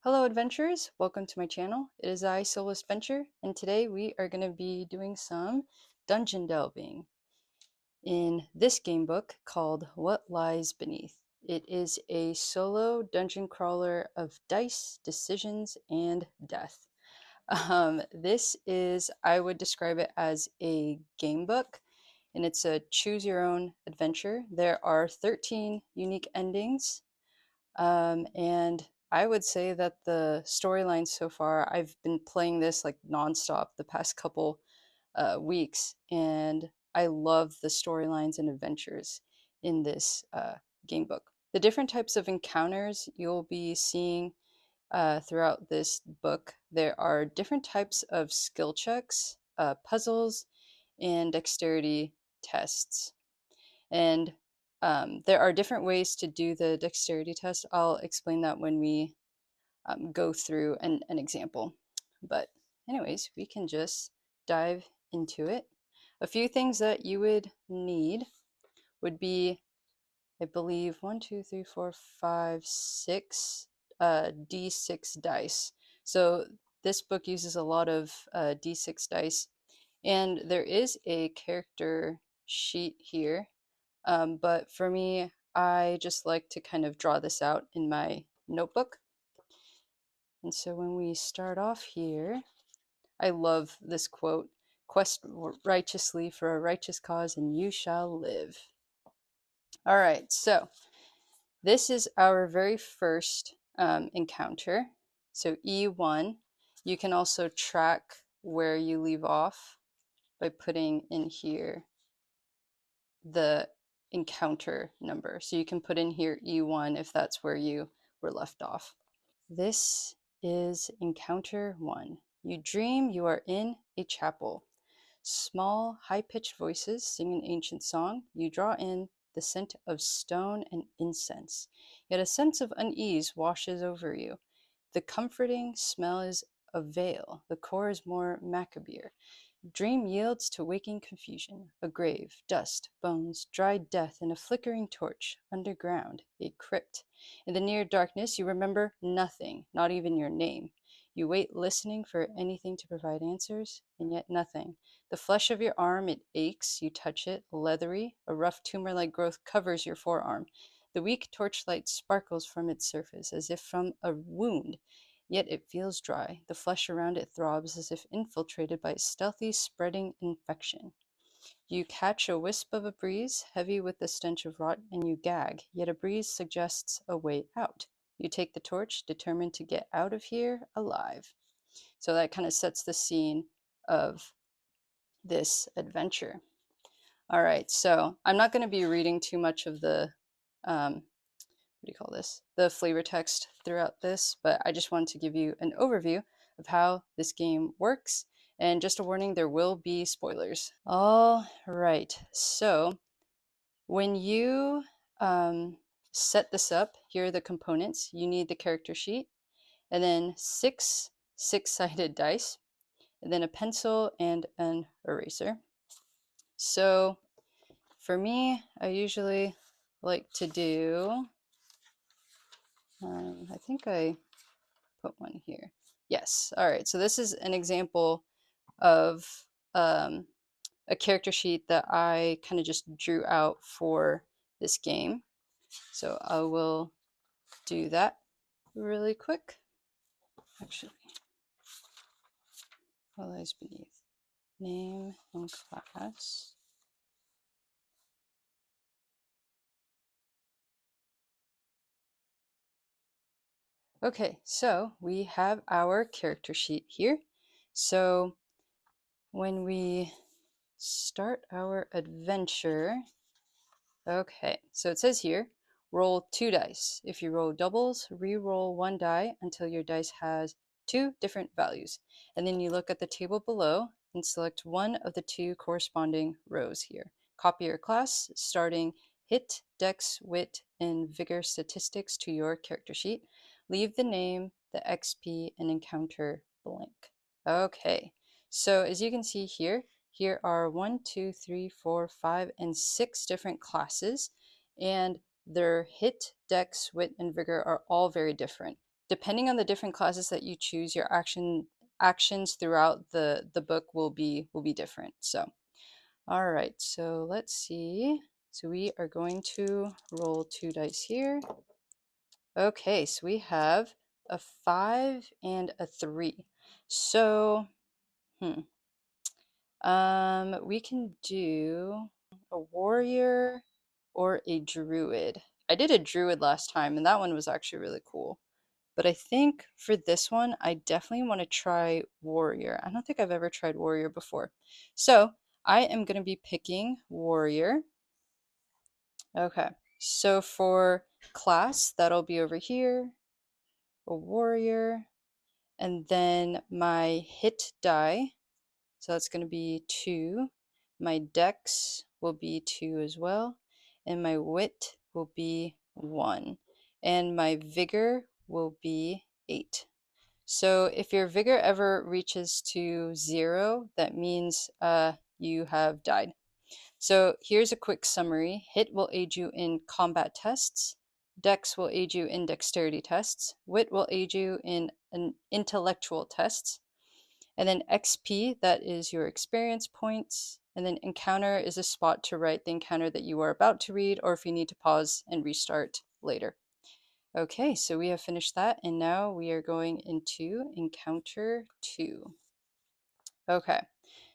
Hello adventurers, welcome to my channel. It is I, Soulless Venture, and today we are going to be doing some dungeon delving in this game book called What Lies Beneath. It is a solo dungeon crawler of dice, decisions, and death. This is, I would describe it as a game book, and it's a choose your own adventure. There are 13 unique endings. And I would say that the storyline so far, I've been playing this like nonstop the past couple weeks, and I love the storylines and adventures in this game book. The different types of encounters you'll be seeing throughout this book, there are different types of skill checks, puzzles, and dexterity tests. And there are different ways to do the dexterity test. I'll explain that when we go through an example. But anyways, we can just dive into it. A few things that you would need would be, I believe, 1, 2, 3, 4, 5, 6 D6 dice. So this book uses a lot of D6 dice. And there is a character sheet here, but for me, I just like to kind of draw this out in my notebook. And so when we start off here, I love this quote: "Quest righteously for a righteous cause, and you shall live." All right, so this is our very first encounter. So E1, you can also track where you leave off by putting in here the encounter number. So you can put in here E1 if that's where you were left off. This is encounter 1. You dream you are in a chapel. Small, high-pitched voices sing an ancient song. You draw in the scent of stone and incense. Yet a sense of unease washes over you. The comforting smell is a veil. The core is more macabre. Dream yields to waking confusion, a grave, dust, bones, dried death, and a flickering torch, underground, a crypt. In the near darkness, you remember nothing, not even your name. You wait listening for anything to provide answers, and yet nothing. The flesh of your arm, it aches, you touch it, leathery, a rough tumor-like growth covers your forearm. The weak torchlight sparkles from its surface, as if from a wound. Yet it feels dry. The flesh around it throbs as if infiltrated by a stealthy, spreading infection. You catch a wisp of a breeze, heavy with the stench of rot, and you gag, yet a breeze suggests a way out. You take the torch, determined to get out of here alive. So that kind of sets the scene of this adventure. All right, so I'm not going to be reading too much of the what do you call this? The flavor text throughout this, but I just wanted to give you an overview of how this game works. And just a warning, there will be spoilers. All right, so when you set this up, here are the components. You need the character sheet, and then 6 six-sided dice, and then a pencil and an eraser. So for me, I usually like to do, I think I put one here. Yes. All right. So this is an example of a character sheet that I kind of just drew out for this game. So I will do that really quick. Actually, what lies beneath? Name and class. Okay, so we have our character sheet here. So when we start our adventure, okay, so it says here, roll 2 dice. If you roll doubles, re-roll 1 die until your dice has 2 different values. And then you look at the table below and select one of the 2 corresponding rows here. Copy your class, starting hit, dex, wit, and vigor statistics to your character sheet. Leave the name, the XP, and encounter blank. Okay, so as you can see here, here are 1, 2, 3, 4, 5, and 6 different classes, and their hit, dex, wit, and vigor are all very different. depending on the different classes that you choose, your actions throughout the book will be different. So, all right, so let's see. So we are going to roll 2 dice here. Okay, so we have a 5 and a 3. So, we can do a warrior or a druid. I did a druid last time, and that one was actually really cool. But I think for this one, I definitely want to try warrior. I don't think I've ever tried warrior before. So I am going to be picking warrior. Okay, so for class, that'll be over here, a warrior, and then my hit die, so that's going to be 2. My dex will be 2 as well, and my wit will be 1, and my vigor will be 8. So if your vigor ever reaches to 0, that means you have died. So here's a quick summary. Hit will aid you in combat tests. Dex will aid you in dexterity tests. Wit will aid you in intellectual tests. And then XP, that is your experience points. And then encounter is a spot to write the encounter that you are about to read, or if you need to pause and restart later. Okay, so we have finished that, and now we are going into encounter 2. Okay,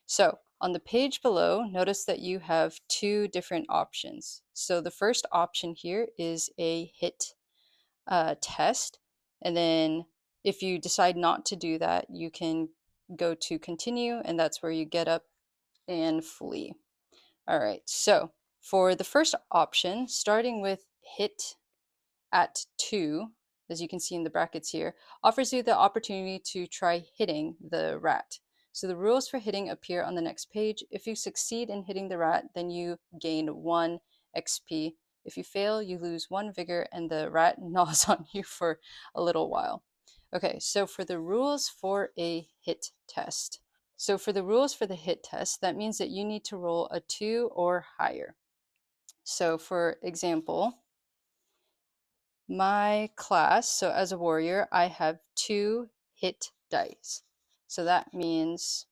so on the page below, notice that you have 2 different options. So the first option here is a hit test, and then if you decide not to do that, you can go to continue, and that's where you get up and flee. All right, so for the first option, starting with hit at 2, as you can see in the brackets here, offers you the opportunity to try hitting the rat. So the rules for hitting appear on the next page. If you succeed in hitting the rat, then you gain 1 XP. If you fail, you lose 1 vigor and the rat gnaws on you for a little while. Okay, so for the rules for a hit test. So for the rules for the hit test, that means that you need to roll a 2 or higher. So for example, my class, so as a warrior, I have 2 hit dice. So that means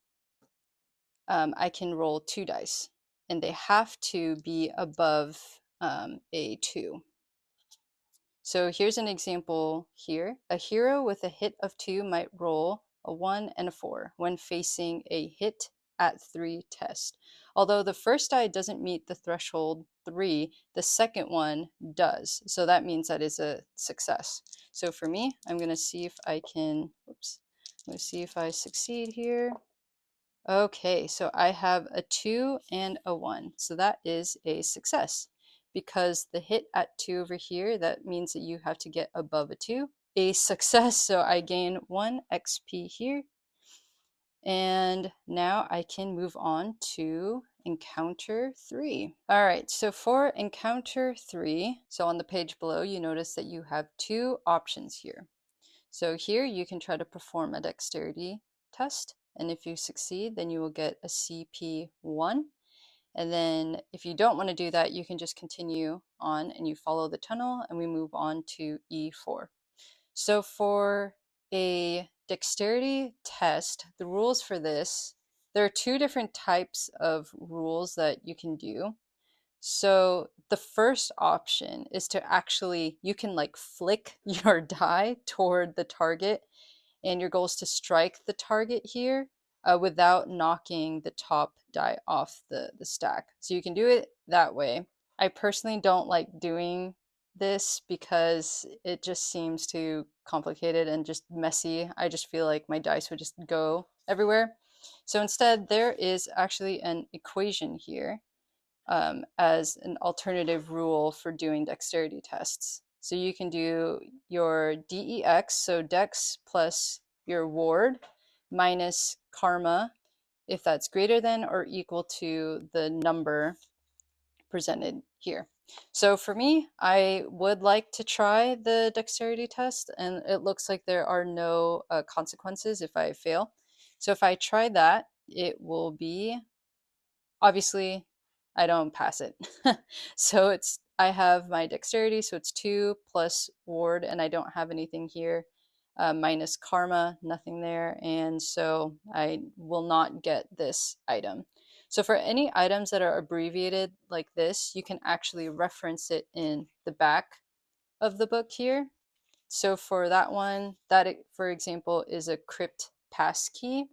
I can roll 2 dice, and they have to be above a 2. So here's an example here. A hero with a hit of 2 might roll a 1 and a 4 when facing a hit at 3 test. Although the first die doesn't meet the threshold 3, the second one does. So that means that is a success. So for me, I'm going to see if I can, oops, I'm going to see if I succeed here. Okay, so I have a 2 and a 1. So that is a success. Because the hit at 2 over here, that means that you have to get above a 2. A success, so I gain 1 XP here. And now I can move on to encounter 3. All right, so for encounter 3, so on the page below, you notice that you have 2 options here. So here you can try to perform a dexterity test, and if you succeed, then you will get a CP1. And then if you don't want to do that, you can just continue on and you follow the tunnel, and we move on to E4. So for a dexterity test, the rules for this, there are 2 different types of rules that you can do. So the first option is to actually, you can like flick your die toward the target, and your goal is to strike the target here without knocking the top die off the stack. So you can do it that way. I personally don't like doing this because it just seems too complicated and just messy. I just feel like my dice would just go everywhere. So instead, there is actually an equation here as an alternative rule for doing dexterity tests. So you can do your DEX, so dex plus your ward minus karma, if that's greater than or equal to the number presented here. So for me, I would like to try the dexterity test, and it looks like there are no consequences if I fail. So if I try that, it will be, obviously, I don't pass it. So I have my dexterity, so it's 2 plus ward, and I don't have anything here. minus karma, nothing there, and so I will not get this item. So for any items that are abbreviated like this, you can actually reference it in the back of the book here. So for that one, that for example is a crypt passkey.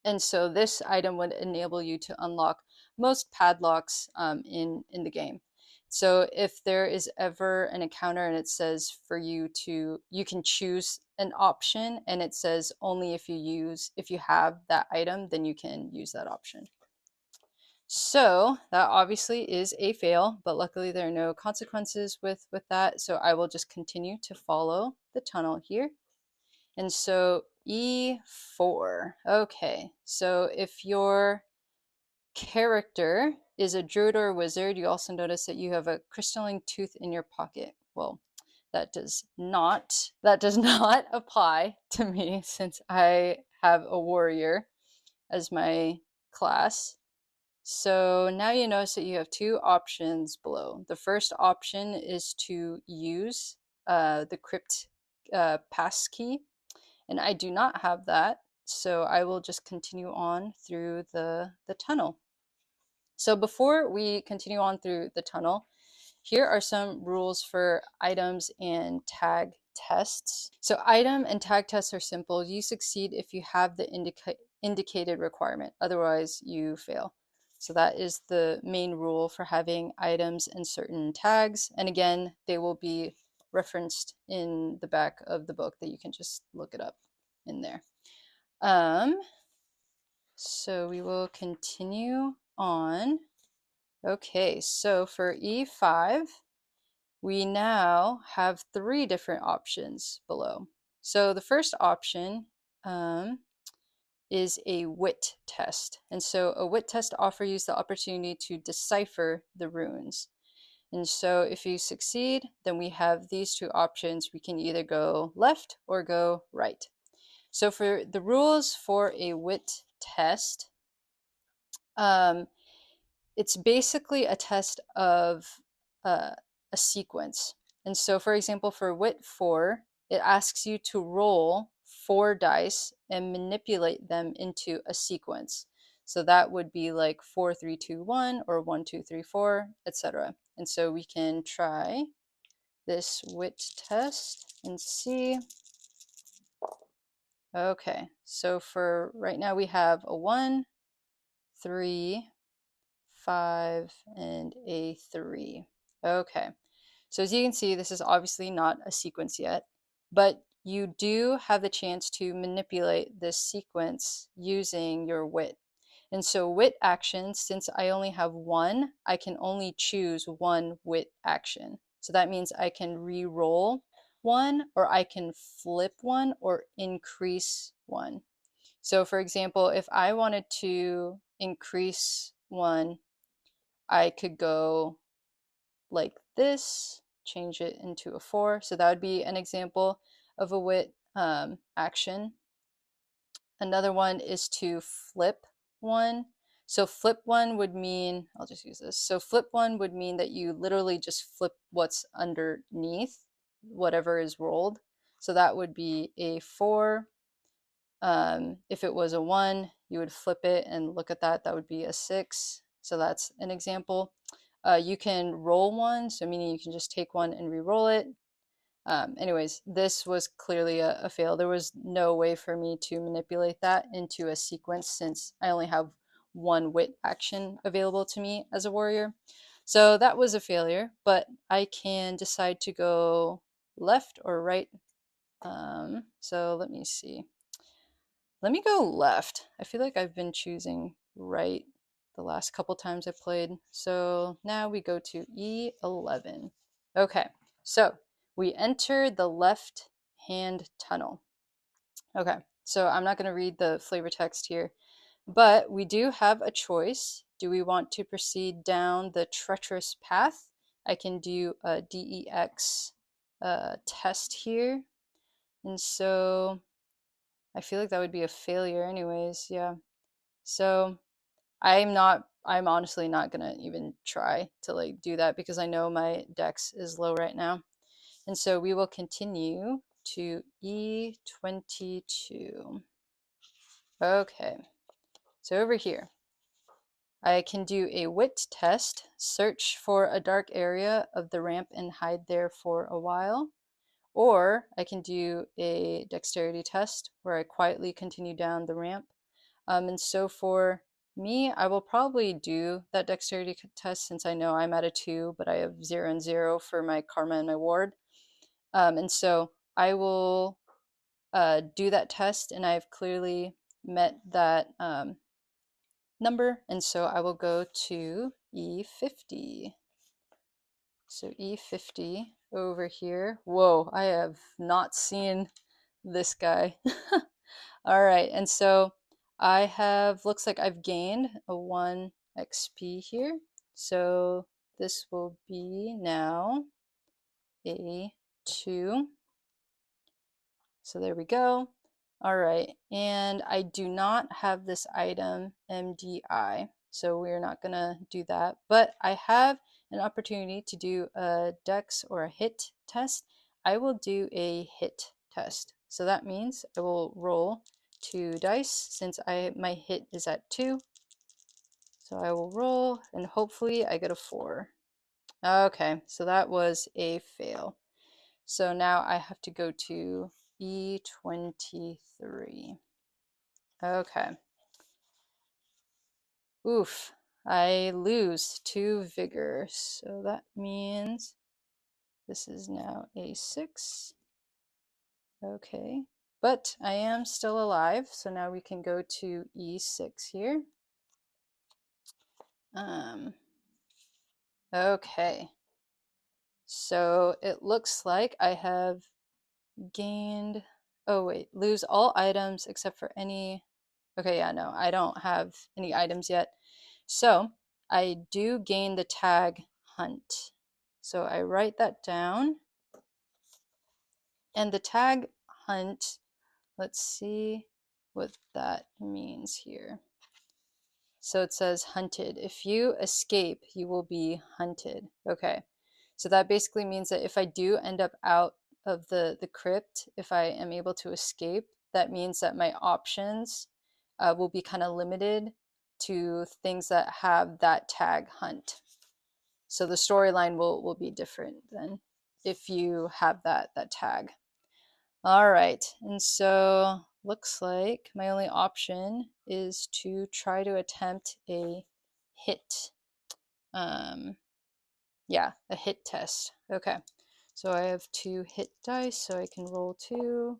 And so this item would enable you to unlock most padlocks in the game. So if there is ever an encounter and it says for you to, you can choose an option and it says only if you have that item, then you can use that option. So that obviously is a fail, but luckily there are no consequences with that. So I will just continue to follow the tunnel here. And so E4. Okay, so if your character is a druid or a wizard, you also notice that you have a crystalline tooth in your pocket. Well, that does not apply to me since I have a warrior as my class. So now you notice that you have two options below. The first option is to use the crypt passkey, and I do not have that, so I will just continue on through the tunnel. So before we continue on through the tunnel, here are some rules for items and tag tests. So item and tag tests are simple. You succeed if you have the indicated requirement, otherwise you fail. So that is the main rule for having items and certain tags. And again, they will be referenced in the back of the book that you can just look it up in there. So we will continue on. Okay, so for E5, we now have three different options below. So the first option is a WIT test. And so a WIT test offers you the opportunity to decipher the runes. And so if you succeed, then we have these two options. We can either go left or go right. So for the rules for a WIT test, it's basically a test of a sequence. And so, for example, for WIT 4, it asks you to roll 4 dice and manipulate them into a sequence. So that would be like 4, 3, 2, 1, or 1, 2, 3, 4, etc. And so we can try this WIT test and see. Okay, so for right now we have a 1, 3, 5, and a 3. Okay, so as you can see, this is obviously not a sequence yet, but you do have the chance to manipulate this sequence using your WIT. And so WIT actions, since I only have one, I can only choose one WIT action. So that means I can re-roll one, or I can flip one, or increase one. So for example, if I wanted to increase one, I could go like this, change it into a 4. So that would be an example of a WIT action. Another one is to flip one. So flip one would mean, I'll just use this. So flip one would mean that you literally just flip what's underneath whatever is rolled. So that would be a 4. If it was a 1, you would flip it and look at that. That would be a 6. So that's an example. You can roll one, so meaning you can just take one and re-roll it. Anyways, this was clearly a fail. There was no way for me to manipulate that into a sequence since I only have one WIT action available to me as a warrior. So that was a failure, but I can decide to go left or right. So let me see. Let me go left. I feel like I've been choosing right the last couple times I played. So now we go to E11. Okay, so we enter the left hand tunnel. Okay, so I'm not going to read the flavor text here, but we do have a choice. Do we want to proceed down the treacherous path? I can do a DEX test here. And so I feel like that would be a failure anyways, yeah. So I'm honestly not gonna even try to like do that because I know my dex is low right now. And so we will continue to E22. Okay, so over here, I can do a WIT test, search for a dark area of the ramp and hide there for a while. Or I can do a dexterity test where I quietly continue down the ramp. And so for me, I will probably do that dexterity test since I know I'm at a 2, but I have 0 and 0 for my karma and my ward. And so I will do that test, and I've clearly met that number, and so I will go to E50. So E50 over here. Whoa, I have not seen this guy. All right, and so I have, looks like I've gained a 1 XP here. So this will be now a 2. So there we go. All right, and I do not have this item MDI, so we're not gonna do that, but I have an opportunity to do a DEX or a HIT test. I will do a HIT test. So that means I will roll 2 dice since my hit is at 2. So I will roll and hopefully I get a 4. Okay, so that was a fail. So now I have to go to E23. Okay. Oof. I lose 2 vigor. So that means this is now a 6. Okay. But I am still alive. So now we can go to E6 here. Okay. So it looks like I have gained, oh wait, lose all items except for any, okay, yeah, no, I don't have any items yet. So I do gain the tag hunt. So I write that down. And the tag hunt, let's see what that means here. So it says hunted. If you escape, you will be hunted. Okay. So that basically means that if I do end up out of the crypt, if I am able to escape, that means that my options will be kind of limited to things that have that tag hunt. So the storyline will be different than if you have that tag. All right, and so looks like my only option is to try to attempt a hit. Yeah, a hit test. Okay, so I have 2 hit dice, so I can roll 2.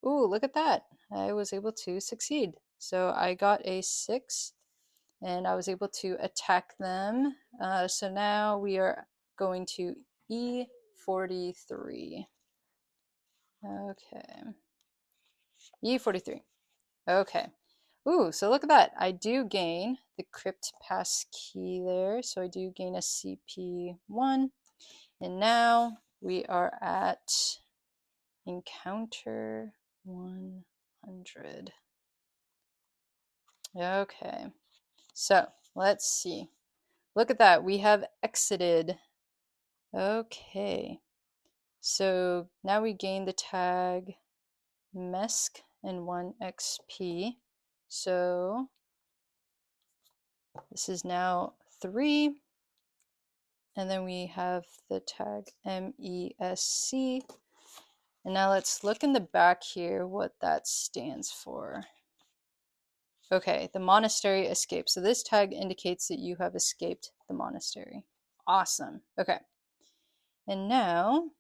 Ooh, look at that. I was able to succeed. So I got a 6, and I was able to attack them. So now we are going to E43. Okay. E43. Okay. Ooh, so look at that. I do gain the crypt pass key there. So I do gain a CP1. And now we are at encounter 100. Okay. So let's see. Look at that. We have exited. Okay. So now we gain the tag MESC and 1 XP. So this is now 3. And then we have the tag MESC. And now let's look in the back here what that stands for. Okay, the monastery escape. So this tag indicates that you have escaped the monastery. Awesome. Okay. And now,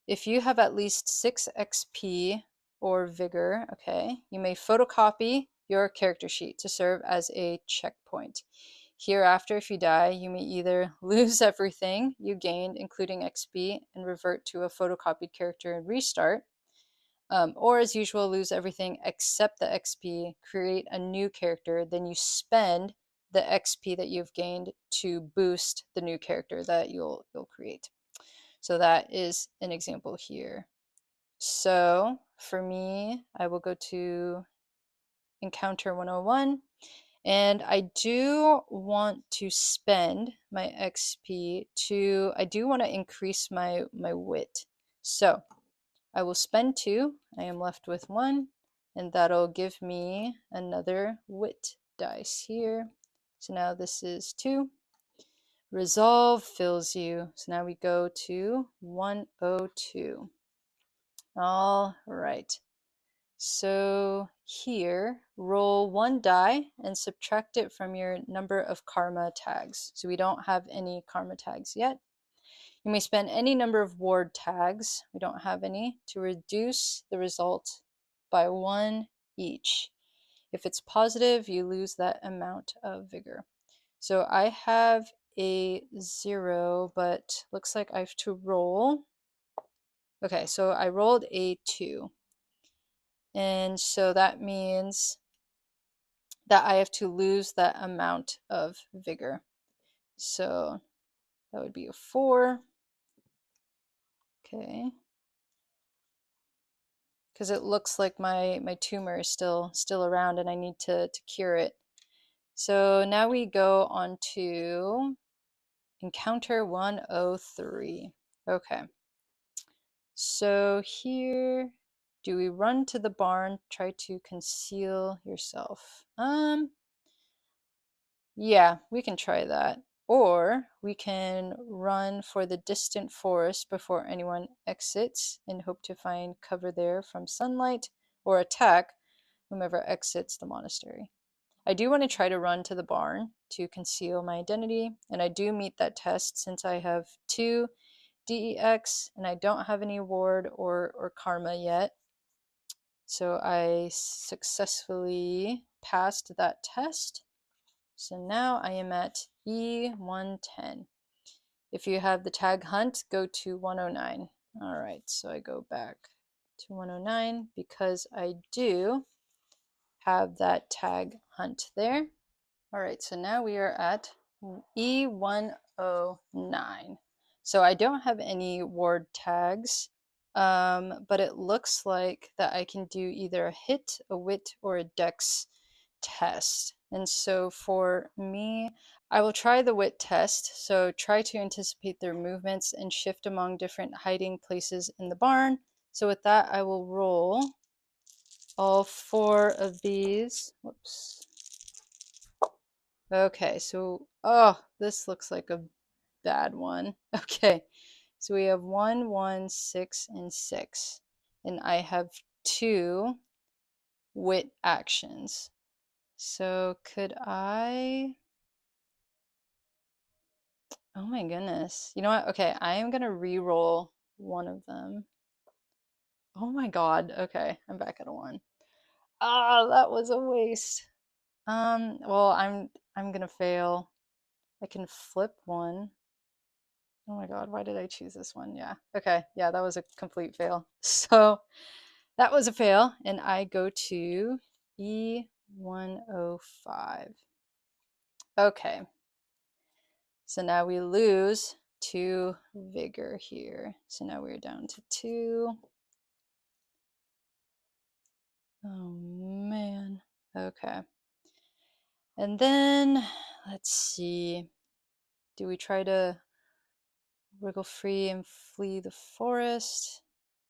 if you have at least 6 XP or vigor, okay, you may photocopy your character sheet to serve as a checkpoint. Hereafter, if you die, you may either lose everything you gained, including XP, and revert to a photocopied character and restart, or as usual, lose everything except the XP, create a new character, then you spend the XP that you've gained to boost the new character that you'll create. So that is an example here. So for me, I will go to Encounter 101. And I do want to spend my XP to, I do want to increase my wit. So I will spend 2. I am left with 1, and that'll give me another WIT dice here. So now this is 2. Resolve fills you. So now we go to 102. All right. So here, roll 1 die and subtract it from your number of karma tags. So we don't have any karma tags yet. You may spend any number of ward tags, we don't have any, to reduce the result by 1 each. If it's positive, you lose that amount of vigor. So I have a 0, but looks like I have to roll. Okay, so I rolled a 2. And so that means that I have to lose that amount of vigor. So that would be a 4. Okay. Because it looks like my tumor is still around and I need to cure it. So now we go on to encounter 103. Okay. So here, do we run to the barn, try to conceal yourself? Yeah, we can try that. Or we can run for the distant forest before anyone exits and hope to find cover there from sunlight, or attack whomever exits the monastery. I do want to try to run to the barn to conceal my identity, and I do meet that test since I have 2 DEX and I don't have any ward or karma yet. So I successfully passed that test. So now I am at E110. If you have the tag hunt, go to 109. All right, so I go back to 109 because I do have that tag hunt there. All right, so now we are at E109. So I don't have any ward tags, but it looks like that I can do either a hit, a wit, or a dex test. And so for me, I will try the wit test. So try to anticipate their movements and shift among different hiding places in the barn. So with that, I will roll all 4 of these. Whoops. Okay, so, oh, this looks like a bad one. Okay, so we have 1, 1, 6, and 6. And I have 2 wit actions. So could I... Oh my goodness. You know what? Okay, I am gonna re-roll one of them. Oh my god. Okay, I'm back at a 1. Ah, that was a waste. Well, I'm gonna fail. I can flip one. Oh my god, why did I choose this one? Yeah. Okay, yeah, that was a complete fail. So that was a fail, and I go to E105. Okay. So now we lose 2 vigor here. So now we're down to 2. Oh man. Okay. And then let's see. Do we try to wriggle free and flee the forest?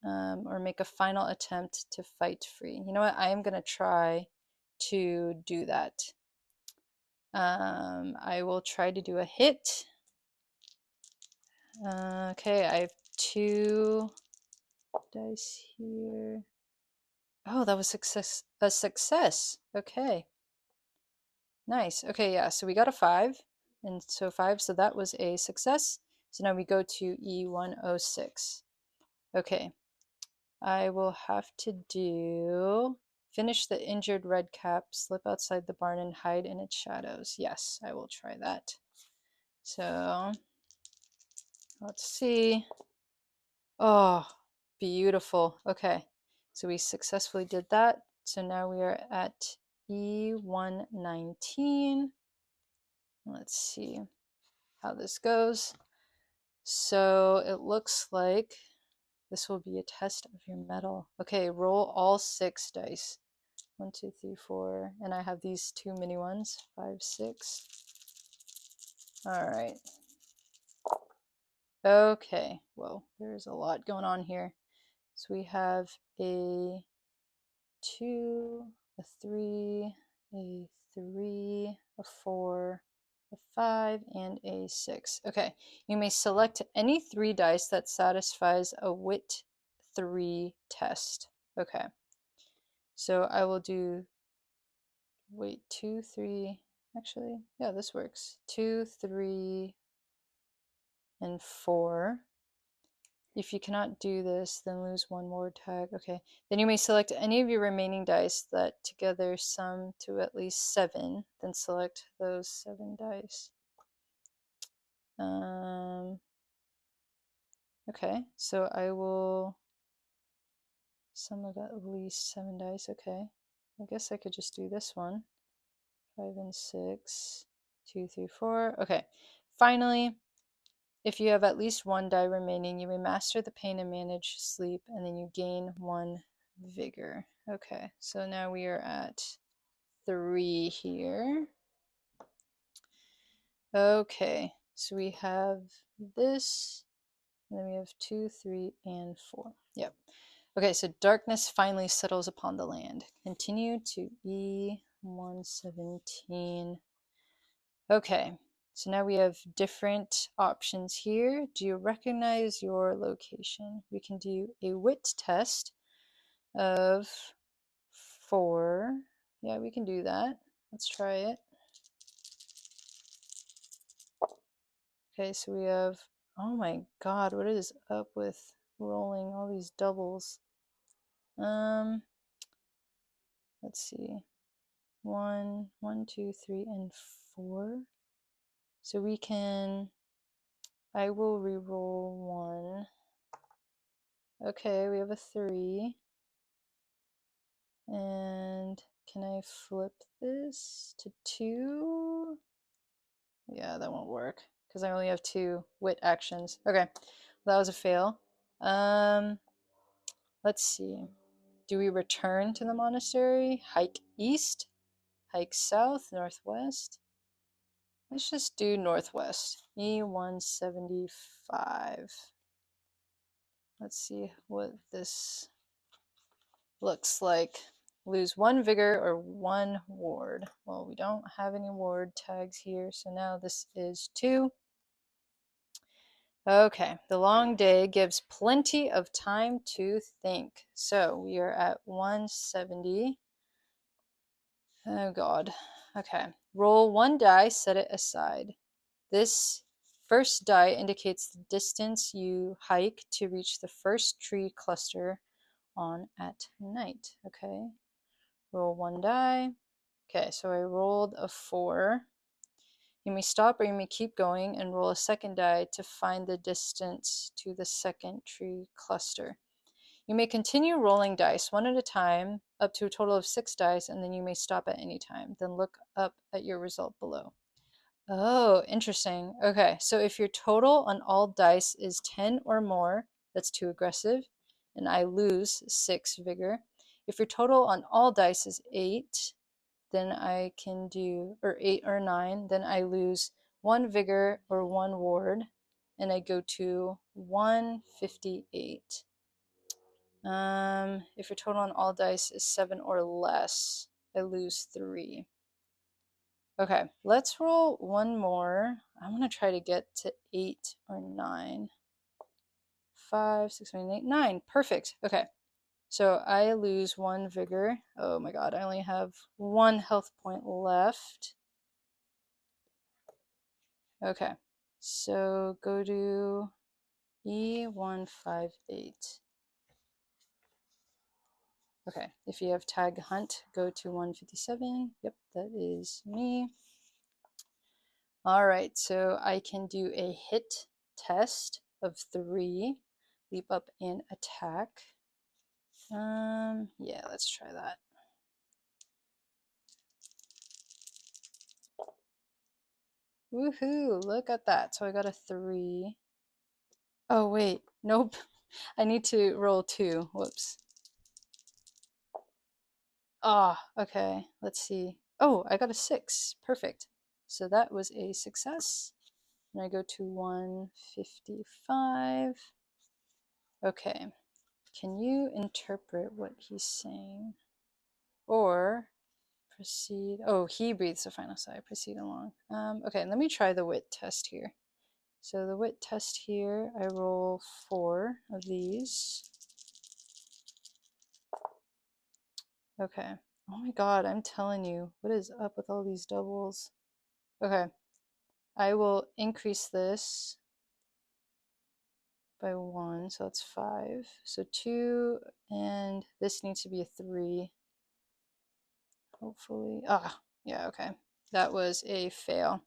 Or make a final attempt to fight free? You know what? I am going to try to do that. I will try to do a hit. Okay, I have 2 dice here. Oh, that was a success. Okay. Nice. Okay, yeah, so we got a 5. And so 5, so that was a success. So now we go to E106. Okay. I will have to do finish the injured red cap, slip outside the barn and hide in its shadows. Yes, I will try that. So let's see. Oh, beautiful. Okay, so we successfully did that. So now we are at E119. Let's see how this goes. So it looks like this will be a test of your mettle. Okay, roll all 6 dice. 1, 2, 3, 4, and I have these 2 mini ones. 5, 6. All right. Okay. Whoa, there's a lot going on here. So we have a 2, a 3, a 3, a 4, a 5, and a 6. Okay, you may select any 3 dice that satisfies a WIT 3 test. Okay, so I will do, wait, 2, 3, actually, yeah, this works. 2, 3, and 4. If you cannot do this, then lose 1 ward tag. Okay. Then you may select any of your remaining dice that together sum to at least 7. Then select those 7 dice. Okay, so I will sum of at least 7 dice. Okay. I guess I could just do this one. 5 and 6. 2, 3, 4. Okay. Finally, if you have at least 1 die remaining, you may master the pain and manage sleep, and then you gain 1 vigor. Okay, so now we are at 3 here. Okay, so we have this, and then we have 2, 3, and 4. Yep. Okay, so darkness finally settles upon the land. Continue to E117. Okay, so now we have different options here. Do you recognize your location? We can do a WIT test of 4. Yeah, we can do that. Let's try it. Okay, so we have, oh my god, what is up with rolling all these doubles? Let's see. 1, 1, 2, 3, and 4. So we can, I will re-roll 1. Okay, we have a 3. And can I flip this to 2? Yeah, that won't work because I only have 2 wit actions. Okay, that was a fail. Let's see. Do we return to the monastery? Hike east? Hike south? Northwest? Let's just do northwest. E175. Let's see what this looks like. Lose 1 vigor or 1 ward. Well, we don't have any ward tags here, so now this is 2. Okay, the long day gives plenty of time to think. So we are at 170. Oh god. Okay, roll 1 die, set it aside. This first die indicates the distance you hike to reach the first tree cluster on at night. Okay, roll 1 die. Okay, so I rolled a 4. You may stop or you may keep going and roll a 2nd die to find the distance to the second tree cluster. You may continue rolling dice 1 at a time up to a total of 6 dice, and then you may stop at any time. Then look up at your result below. Oh, interesting. Okay, so if your total on all dice is 10 or more, that's too aggressive, and I lose 6 vigor. If your total on all dice is 8, then I can do, or 8 or 9, then I lose 1 vigor or 1 ward, and I go to 158. If your total on all dice is 7 or less, I lose 3. Okay, let's roll 1 more. I'm gonna try to get to 8 or 9. 5, 6, 7, 8, 9. Perfect. Okay, so I lose 1 vigor. Oh my god, I only have 1 health point left. Okay, so go to E158. Okay, if you have tag hunt, go to 157. Yep, that is me. All right, so I can do a hit test of 3, leap up and attack. Yeah, let's try that. Woohoo, look at that. So I got a 3. Oh, wait, nope. I need to roll 2. Whoops. Ah, okay, let's see. Oh, I got a 6. Perfect. So that was a success. And I go to 155. Okay. can you interpret what he's saying? Or proceed. Oh, he breathes a final sigh. Proceed along. Okay, let me try the WIT test here. So the WIT test here, I roll 4 of these. Okay. Oh my god, I'm telling you, what is up with all these doubles? Okay. I will increase this by 1, so that's 5. So 2, and this needs to be a 3. Hopefully. Ah, yeah, okay. That was a fail.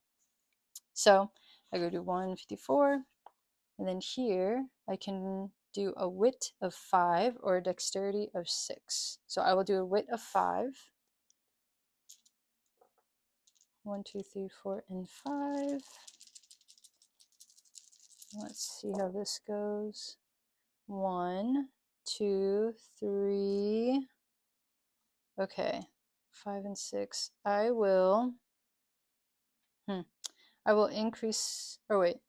So I go to 154, and then here I can do a wit of 5 or a dexterity of 6. So I will do a wit of 5. 1, 2, 3, 4, and 5. Let's see how this goes. 1, 2, 3. Okay, 5 and 6. I will increase, oh wait.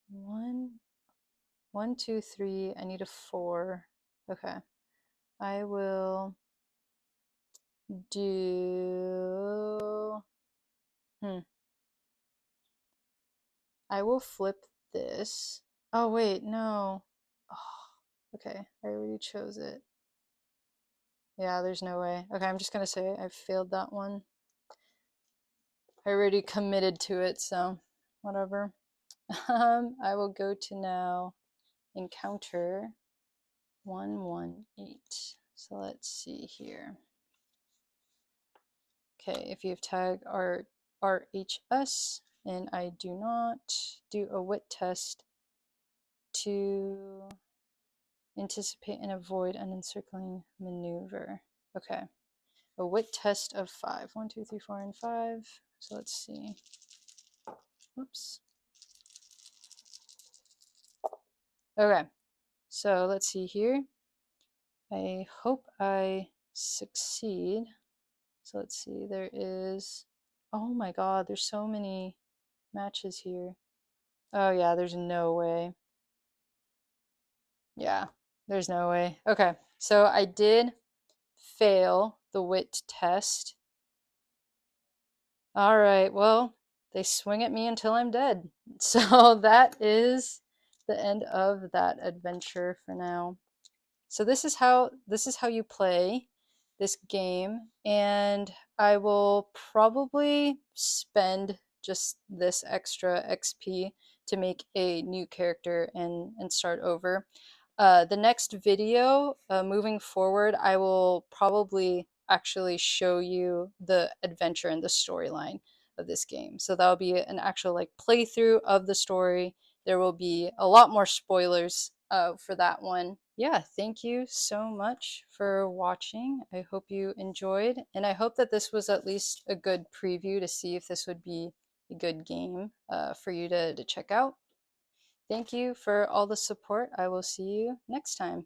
1, 2, 3. I need a 4. Okay. I will do I will flip this. Oh wait, no. Oh, okay, I already chose it. Yeah, there's no way. Okay, I'm just gonna say I failed that one. I already committed to it, so whatever. I will go to now encounter 118. So let's see here. Okay, if you have tag RHS and I do not, do a WIT test to anticipate and avoid an encircling maneuver. Okay, a WIT test of 5. 1, 2, 3, 4, and 5. So let's see. Whoops. Okay, so let's see here. I hope I succeed. So let's see, there is, oh my god, there's so many matches here. Oh yeah, there's no way. Yeah, there's no way. Okay, so I did fail the WIT test. All right, well, they swing at me until I'm dead. So that is the end of that adventure for now. So this is how you play this game, and I will probably spend just this extra XP to make a new character and start over. The next video, moving forward, I will probably actually show you the adventure and the storyline of this game. So that'll be an actual like playthrough of the story. There will be a lot more spoilers for that one. Yeah, thank you so much for watching. I hope you enjoyed, and I hope that this was at least a good preview to see if this would be a good game for you to check out. Thank you for all the support. I will see you next time.